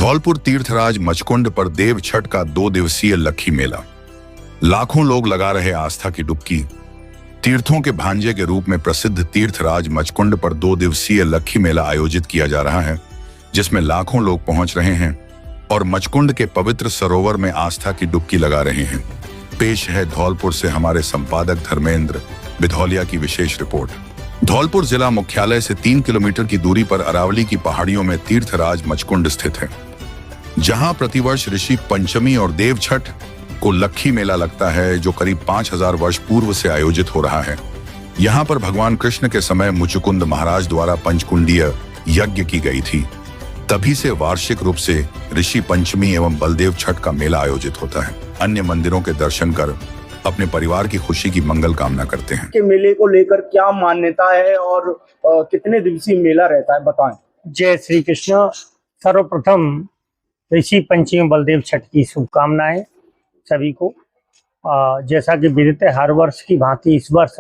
धौलपुर तीर्थराज मचकुंड पर देव छठ का 2 दिवसीय लक्खी मेला। लाखों लोग लगा रहे आस्था की डुबकी। तीर्थों के भांजे के रूप में प्रसिद्ध तीर्थराज मचकुंड पर 2 दिवसीय लक्खी मेला आयोजित किया जा रहा है, जिसमें लाखों लोग पहुंच रहे हैं और मचकुंड के पवित्र सरोवर में आस्था की डुबकी लगा रहे हैं। पेश है धौलपुर से हमारे संपादक धर्मेंद्र बिधौलिया की विशेष रिपोर्ट। धौलपुर जिला मुख्यालय से 3 किलोमीटर की दूरी पर अरावली की पहाड़ियों में तीर्थराज मचकुंड स्थित है, जहां प्रतिवर्ष ऋषि पंचमी और देव छठ को लक्खी मेला लगता है, जो करीब 5000 वर्ष पूर्व से आयोजित हो रहा है। यहां पर भगवान कृष्ण के समय मुचुकुंद महाराज द्वारा पंचकुंडीय यज्ञ की गई थी। तभी से वार्षिक रूप से ऋषि पंचमी एवं बलदेव छठ का मेला आयोजित होता है। अन्य मंदिरों के दर्शन कर अपने परिवार की खुशी की मंगल कामना करते हैं। के मेले को लेकर क्या मान्यता है और कितने दिवसीय मेला रहता है, बताएं। जय श्री कृष्ण। सर्वप्रथम ऋषि पंचमी बलदेव छठ की शुभकामनाएं सभी को। जैसा कि विदित है, हर वर्ष की भांति इस वर्ष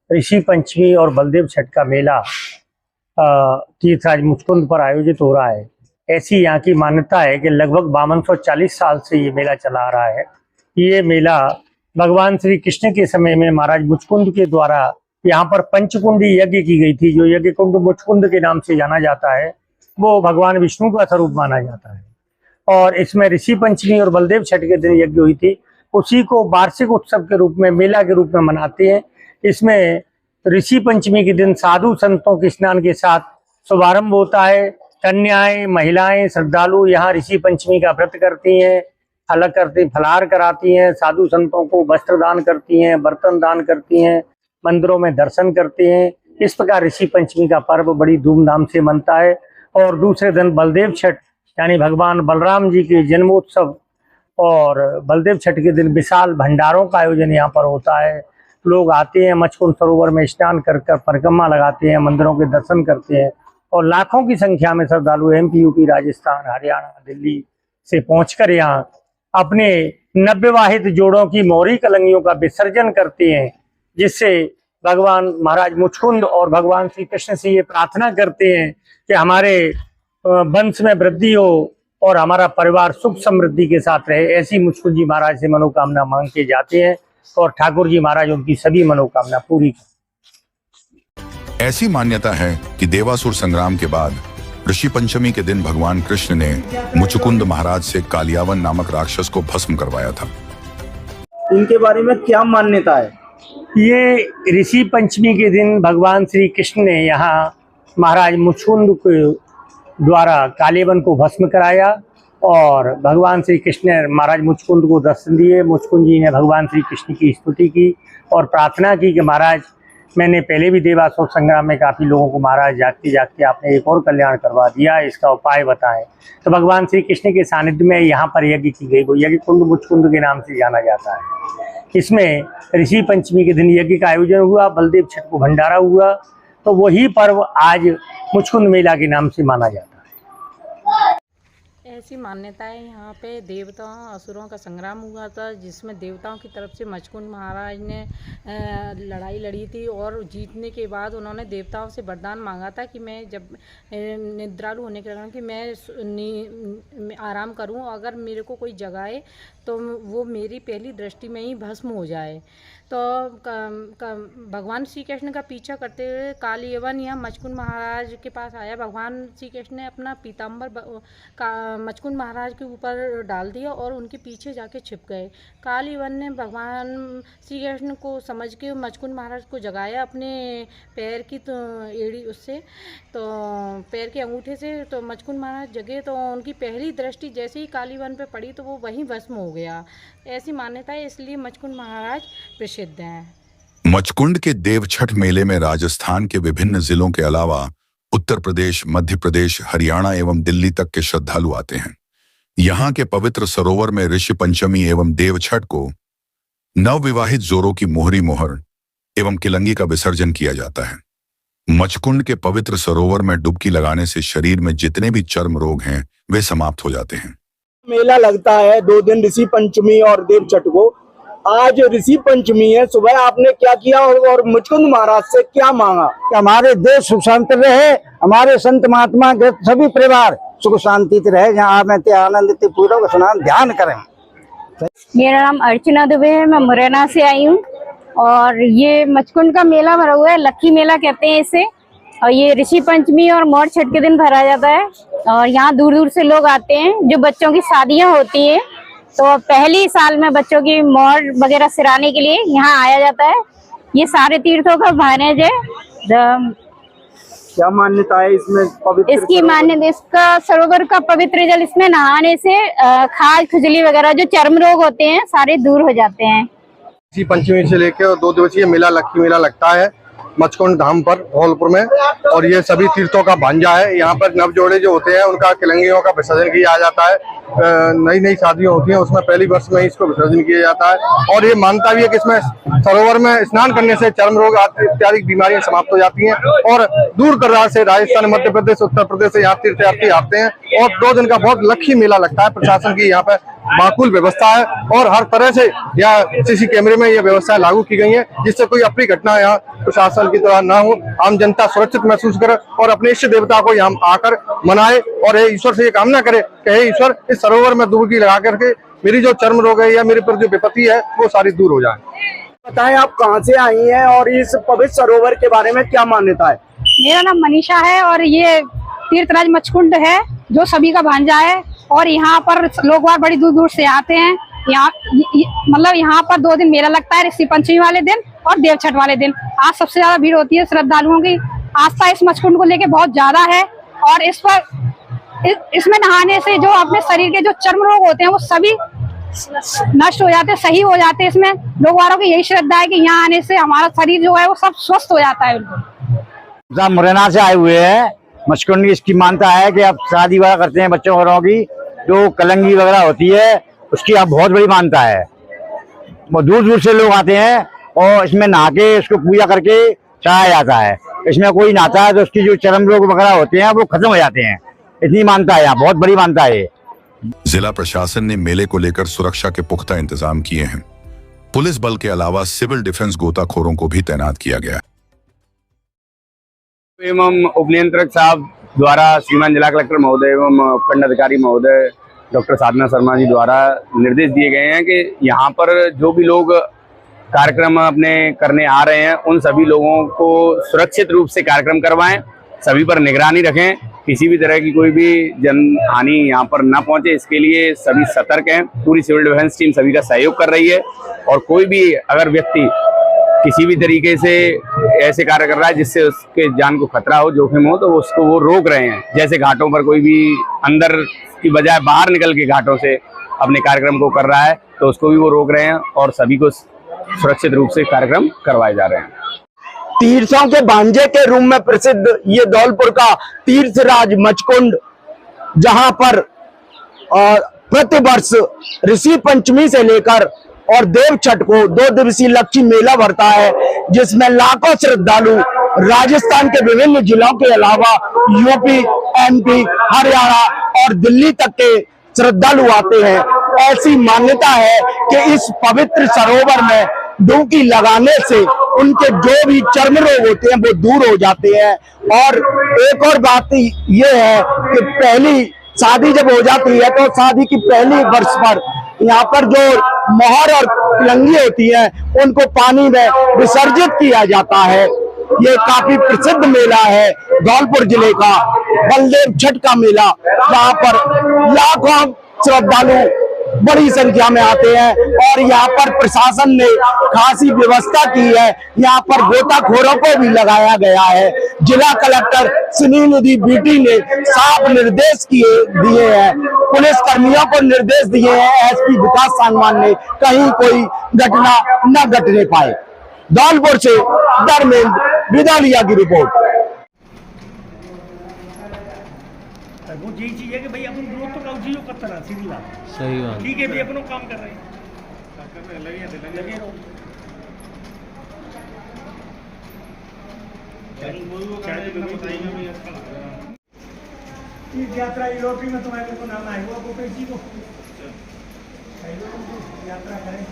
ऋषि पंचमी और बलदेव छठ का मेला तीर्थराज मुचकुंद पर आयोजित हो रहा है। ऐसी यहाँ की मान्यता है कि लगभग 5240 साल से ये मेला चला आ रहा है। ये मेला भगवान श्री कृष्ण के समय में महाराज मुचकुंद के द्वारा यहाँ पर पंचकुंडी यज्ञ की गई थी। जो यज्ञ कुंड मुचकुंद के नाम से जाना जाता है, वो भगवान विष्णु का स्वरूप माना जाता है। और इसमें ऋषि पंचमी और बलदेव छठ के दिन यज्ञ हुई थी। उसी को वार्षिक उत्सव के रूप में, मेला के रूप में मनाते हैं। इसमें ऋषि पंचमी के दिन साधु संतों के स्नान के साथ शुभारंभ होता है। कन्याएं, महिलाएं, श्रद्धालु यहाँ ऋषि पंचमी का व्रत करती हैं, अलग करती, फलाहार कराती हैं, साधु संतों को वस्त्र दान करती हैं, बर्तन दान करती हैं, मंदिरों में दर्शन करती हैं। इस प्रकार ऋषि पंचमी का पर्व बड़ी धूमधाम से मनता है। और दूसरे दिन बलदेव छठ यानी भगवान बलराम जी के जन्मोत्सव और बलदेव छठ के दिन विशाल भंडारों का आयोजन यहाँ पर होता है। लोग आते हैं, मचकुंड सरोवर में स्नान कर परिक्रमा लगाते हैं, मंदिरों के दर्शन करते हैं और लाखों की संख्या में श्रद्धालु MP, UP, राजस्थान, हरियाणा, दिल्ली से पहुंचकर यहाँ अपने नवविवाहित जोड़ों की मोहरी कलंगियों का विसर्जन करते हैं, जिससे भगवान महाराज मुचकुंद और भगवान श्री कृष्ण से ये प्रार्थना करते हैं कि हमारे वंश में वृद्धि हो और हमारा परिवार सुख समृद्धि के साथ रहे। ऐसी मुचकुंद जी महाराज से मनोकामना मांग के जाते हैं और ठाकुर जी महाराज उनकी सभी मनोकामना पूरी करते। ऐसी मान्यता है कि देवासुर संग्राम के बाद ऋषि पंचमी के दिन भगवान कृष्ण ने मुचुकुंद महाराज से कालियावन नामक राक्षस को भस्म करवाया था। इनके बारे में क्या मान्यता है? ये ऋषि पंचमी के दिन भगवान श्री कृष्ण ने यहाँ महाराज मुचकुंद के द्वारा कालियावन को भस्म कराया और भगवान श्री कृष्ण ने महाराज मुचकुंद को दर्शन दिए। मुचकुंद जी ने भगवान श्री कृष्ण की स्तुति की और प्रार्थना की कि महाराज, मैंने पहले भी देवासुर संग्राम में काफ़ी लोगों को महाराज जागते जागते आपने एक और कल्याण करवा दिया, इसका उपाय बताएं। तो भगवान श्री कृष्ण के सानिध्य में यहाँ पर यज्ञ की गई। वो यज्ञ कुंड मुचकुंद के नाम से जाना जाता है। इसमें ऋषि पंचमी के दिन यज्ञ का आयोजन हुआ, बलदेव छठ को भंडारा हुआ। तो वही पर्व आज मुचकुंद मेला के नाम से माना जाता है। ऐसी मान्यता है, यहाँ पे देवताओं असुरों का संग्राम हुआ था, जिसमें देवताओं की तरफ से मचकुंद महाराज ने लड़ाई लड़ी थी और जीतने के बाद उन्होंने देवताओं से वरदान मांगा था कि मैं जब निद्रालु होने के कारण कि मैं आराम करूं, अगर मेरे को कोई जगाए तो वो मेरी पहली दृष्टि में ही भस्म हो जाए। तो भगवान श्री कृष्ण का पीछा करते हुए कालियावन यहाँ मचकुंद महाराज के पास आया। भगवान श्री कृष्ण ने अपना पीताम्बर मचकुंद महाराज के ऊपर डाल दिया और उनके पीछे जाके छिप गए। कालियावन ने भगवान श्री कृष्ण को समझ के मचकुंद महाराज को जगाया अपने पैर की एड़ी उससे, तो पैर के अंगूठे से। तो मचकुंद महाराज जगे तो उनकी पहली दृष्टि जैसे ही कालियावन पे पड़ी तो वो वहीं भस्म हो गया। ऐसी मान्यता है, इसलिए मचकुंद महाराज प्रसिद्ध हैं। मचकुंड के देव छठ मेले में राजस्थान के विभिन्न जिलों के अलावा उत्तर प्रदेश, मध्य प्रदेश, हरियाणा एवं दिल्ली तक के श्रद्धालु आते हैं। यहाँ के पवित्र सरोवर में ऋषि पंचमी एवं देव छठ को नवविवाहित जोड़ों की मोहरी मोहर एवं किलंगी का विसर्जन किया जाता है। मचकुंड के पवित्र सरोवर में डुबकी लगाने से शरीर में जितने भी चर्म रोग हैं वे समाप्त हो जाते हैं। मेला लगता है 2 दिन, ऋषि पंचमी और देव छठ को। आज ऋषि पंचमी है, सुबह आपने क्या किया और मुचकुंद महाराज से क्या मांगा? कि हमारे देश सुख शांत रहे, हमारे संत महात्मा के सभी परिवार सुख शांति से रहे, जहाँ में आनंदित पूर्वक स्नान ध्यान करें। मेरा नाम अर्चना दुबे है, मैं मुरैना से आई हूँ। और ये मचकुंड का मेला भरा हुआ है, लक्की मेला कहते हैं इसे। और ये ऋषि पंचमी और मोर छठ के दिन भरा जाता है। और यहाँ दूर दूर से लोग आते हैं। जो बच्चों की शादियाँ होती हैं तो पहली साल में बच्चों की मोर वगैरह सिराने के लिए यहाँ आया जाता है। ये सारे तीर्थों का भानेज है। क्या मान्यता है इसमें? पवित्र इसकी मान्यता, इसका सरोवर का पवित्र जल, इसमें नहाने से खाज खुजली वगैरह जो चर्म रोग होते हैं सारे दूर हो जाते हैं। इसी पंचमी से लेकर और 2 दिवसीय मेला लक्की मेला लगता है मचकुंड धाम पर धौलपुर में। और ये सभी तीर्थों का भांजा है। यहाँ पर नवजोड़े जो होते हैं उनका किलंगियों का विसर्जन किया जाता है। नई नई शादियां होती हैं उसमें पहली वर्ष में ही इसको विसर्जन किया जाता है। और ये मानता भी है कि इसमें सरोवर में स्नान करने से चर्म रोग इत्यादि बीमारियां समाप्त हो जाती हैं। और दूर दराज से राजस्थान, मध्य प्रदेश, उत्तर प्रदेश से यहाँ तीर्थयात्री आते हैं। और 2 दिन का बहुत लक्की मेला लगता है। प्रशासन की यहाँ पर माकूल व्यवस्था है और हर तरह से यहाँ सीसी कैमरे में ये व्यवस्था लागू की गई है, जिससे कोई अप्रिय घटना यहाँ प्रशासन की तरह ना हो, आम जनता सुरक्षित महसूस करे और अपने इष्ट देवता को यहाँ आकर मनाए। और ईश्वर से ये कामना करे कि हे ईश्वर, इस सरोवर में डुबकी लगा करके मेरी जो चर्म रोग है या मेरे पर जो विपत्ति है वो सारी दूर हो जाए। बताएं आप कहाँ से आई हैं और इस पवित्र सरोवर के बारे में क्या मान्यता है? मेरा नाम मनीषा है और ये तीर्थराज मचकुंड है जो सभी का भांजा है। और यहाँ पर लोग बार बड़ी दूर दूर से आते हैं। यहाँ मतलब यहाँ पर 2 दिन मेला लगता है, ऋषि पंचमी वाले दिन और देव छठ वाले दिन। आज सबसे ज्यादा भीड़ होती है। श्रद्धालुओं की आस्था इस मचकुंड को लेके बहुत ज्यादा है। और इस पर इसमें नहाने से जो अपने शरीर के जो चर्म रोग होते हैं वो सभी नष्ट हो जाते हैं, सही हो जाते हैं। इसमें लोग वालों की यही श्रद्धा है कि यहाँ आने से हमारा शरीर जो है वो सब स्वस्थ हो जाता है। बिल्कुल मुरैना से आए हुए हैं। मचकुंड की इसकी मानता है कि अब शादी वगैरह करते हैं बच्चों वगैरह की, जो कलंगी वगैरह होती है उसकी अब बहुत बड़ी मानता है। वो दूर दूर से लोग आते हैं और इसमें नहा के उसको पूजा करके चढ़ाया जाता है। इसमें कोई नहाता है तो उसकी जो चर्म रोग वगैरह होते हैं वो खत्म हो जाते हैं। इतनी मानता है, यहाँ बहुत बड़ी मानता है। जिला प्रशासन ने मेले को लेकर सुरक्षा के पुख्ता इंतजाम किए हैं। पुलिस बल के अलावा सिविल डिफेंस गोताखोरों को भी तैनात किया गया है। एवं उपनियंत्रक साहब द्वारा श्रीमान जिला कलेक्टर महोदय एवं उपखंड अधिकारी महोदय डॉक्टर साधना शर्मा जी द्वारा निर्देश दिए गए हैं कि यहाँ पर जो भी लोग कार्यक्रम अपने करने आ रहे हैं उन सभी लोगों को सुरक्षित रूप से कार्यक्रम करवाएं, सभी पर निगरानी रखें, किसी भी तरह की कोई भी जन हानि यहाँ पर ना पहुंचे, इसके लिए सभी सतर्क हैं। पूरी सिविल डिफेंस टीम सभी का सहयोग कर रही है। और कोई भी अगर व्यक्ति किसी भी तरीके से ऐसे कार्य कर रहा है जिससे उसके जान को खतरा हो, जोखिम हो, तो उसको वो रोक रहे हैं। जैसे घाटों पर कोई भी अंदर की बजाय बाहर निकल के घाटों से अपने कार्यक्रम को कर रहा है तो उसको भी वो रोक रहे हैं और सभी को सुरक्षित रूप से कार्यक्रम करवाए जा रहे हैं। तीर्थों के भांजे के रूप में प्रसिद्ध ये धौलपुर का तीर्थराज मचकुंड, जहां पर प्रतिवर्ष ऋषि पंचमी से लेकर और देव छठ को 2 दिवसीय लक्की मेला भरता है, जिसमें लाखों श्रद्धालु राजस्थान के विभिन्न जिलों के अलावा यूपी, एमपी, हरियाणा और दिल्ली तक के श्रद्धालु आते हैं। ऐसी मान्यता है कि इस पवित्र सरोवर में डुबकी लगाने से उनके जो भी चर्म रोग होते हैं वो दूर हो जाते हैं। और एक और बात ये है कि पहली शादी जब हो जाती है तो शादी की पहली वर्ष पर यहाँ पर जो मोहर और तिलंगी होती है उनको पानी में विसर्जित किया जाता है। ये काफी प्रसिद्ध मेला है धौलपुर जिले का बलदेव छठ का मेला, जहाँ पर लाखों श्रद्धालु बड़ी संख्या में आते हैं। और यहाँ पर प्रशासन ने खासी व्यवस्था की है। यहाँ पर गोताखोरों को भी लगाया गया है। जिला कलेक्टर सुनील निधि बीटी ने साफ निर्देश दिए हैं, पुलिस कर्मियों को निर्देश दिए हैं, एसपी विकास सांगवान ने, कहीं कोई घटना न घटने पाए। धौलपुर से धर्मेंद्र विदालिया की रिपोर्ट। वो यही चीज है कि भाई अपन ग्रोथ तो काउची जो करता रहा, सीधी बात। सही बात। ठीक है भाई, अपनों काम कर रहे हैं, लगे रहो। तीर्थ यात्रा यूरोपी में तुम्हारे को नाम आएगा, आपको किसी को यात्रा करें।